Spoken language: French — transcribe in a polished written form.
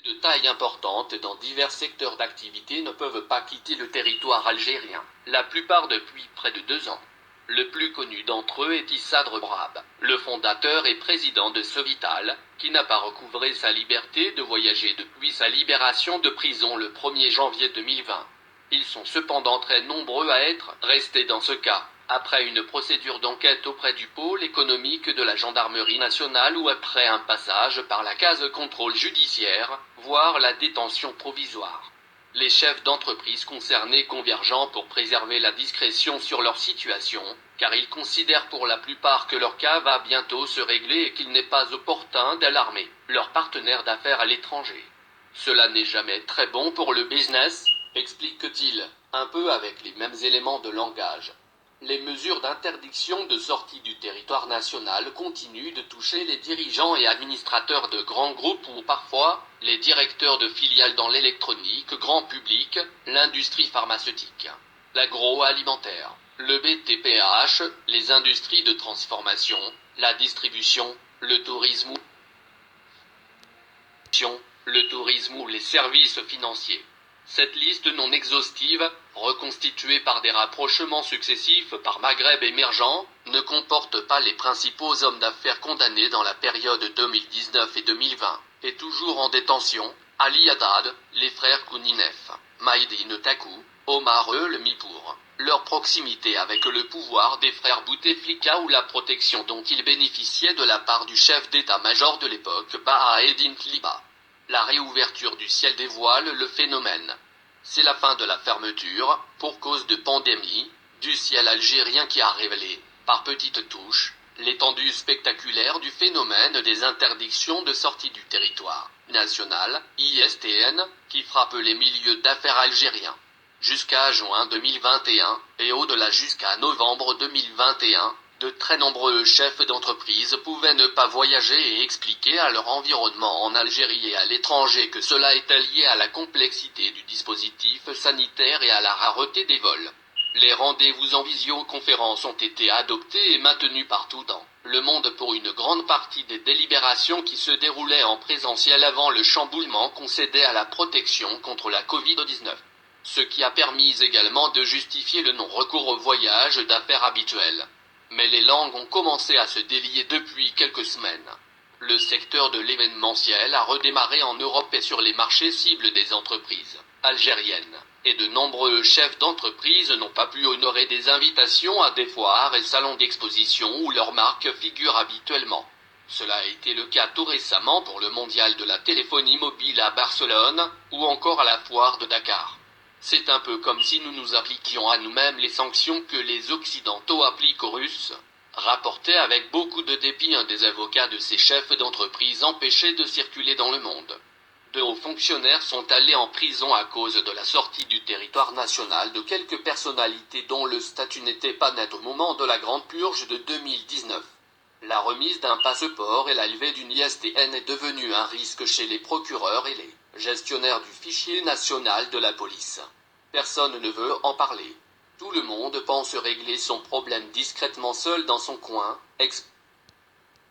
de taille importante dans divers secteurs d'activité ne peuvent pas quitter le territoire algérien, la plupart depuis près de 2 ans. Le plus connu d'entre eux est Issa Brab, le fondateur et président de Sovital, qui n'a pas recouvré sa liberté de voyager depuis sa libération de prison le 1er janvier 2020. Ils sont cependant très nombreux à être restés dans ce cas, après une procédure d'enquête auprès du pôle économique de la gendarmerie nationale ou après un passage par la case contrôle judiciaire, voire la détention provisoire. Les chefs d'entreprise concernés convergent pour préserver la discrétion sur leur situation, car ils considèrent pour la plupart que leur cas va bientôt se régler et qu'il n'est pas opportun d'alarmer leurs partenaires d'affaires à l'étranger. Cela n'est jamais très bon pour le business, explique-t-il, un peu avec les mêmes éléments de langage. Les mesures d'interdiction de sortie du territoire national continuent de toucher les dirigeants et administrateurs de grands groupes ou parfois les directeurs de filiales dans l'électronique grand public, l'industrie pharmaceutique, l'agroalimentaire, le BTPH, les industries de transformation, la distribution, le tourisme ou les services financiers. Cette liste non exhaustive, reconstituée par des rapprochements successifs par Maghreb émergent, ne comporte pas les principaux hommes d'affaires condamnés dans la période 2019 et 2020, et toujours en détention, Ali Haddad, les frères Kouninef, Maïdine Takou, Omar El Mipour, leur proximité avec le pouvoir des frères Bouteflika ou la protection dont ils bénéficiaient de la part du chef d'état-major de l'époque Baha Eddin Tliba. La réouverture du ciel dévoile le phénomène. C'est la fin de la fermeture, pour cause de pandémie, du ciel algérien qui a révélé, par petites touches, l'étendue spectaculaire du phénomène des interdictions de sortie du territoire national, ISTN, qui frappe les milieux d'affaires algériens. Jusqu'à juin 2021, et au-delà jusqu'à novembre 2021, de très nombreux chefs d'entreprise pouvaient ne pas voyager et expliquer à leur environnement en Algérie et à l'étranger que cela était lié à la complexité du dispositif sanitaire et à la rareté des vols. Les rendez-vous en visioconférence ont été adoptés et maintenus partout dans le monde pour une grande partie des délibérations qui se déroulaient en présentiel avant le chamboulement concédé à la protection contre la Covid-19. Ce qui a permis également de justifier le non-recours au voyage d'affaires habituel. Mais les langues ont commencé à se délier depuis quelques semaines. Le secteur de l'événementiel a redémarré en Europe et sur les marchés cibles des entreprises algériennes, et de nombreux chefs d'entreprise n'ont pas pu honorer des invitations à des foires et salons d'exposition où leurs marques figurent habituellement. Cela a été le cas tout récemment pour le mondial de la téléphonie mobile à Barcelone, ou encore à la foire de Dakar. C'est un peu comme si nous nous appliquions à nous-mêmes les sanctions que les Occidentaux appliquent aux Russes, rapportait avec beaucoup de dépit un des avocats de ces chefs d'entreprise empêchés de circuler dans le monde. De hauts fonctionnaires sont allés en prison à cause de la sortie du territoire national de quelques personnalités dont le statut n'était pas net au moment de la grande purge de 2019. La remise d'un passeport et la levée d'une ISTN est devenue un risque chez les procureurs et les gestionnaires du fichier national de la police. Personne ne veut en parler. Tout le monde pense régler son problème discrètement seul dans son coin,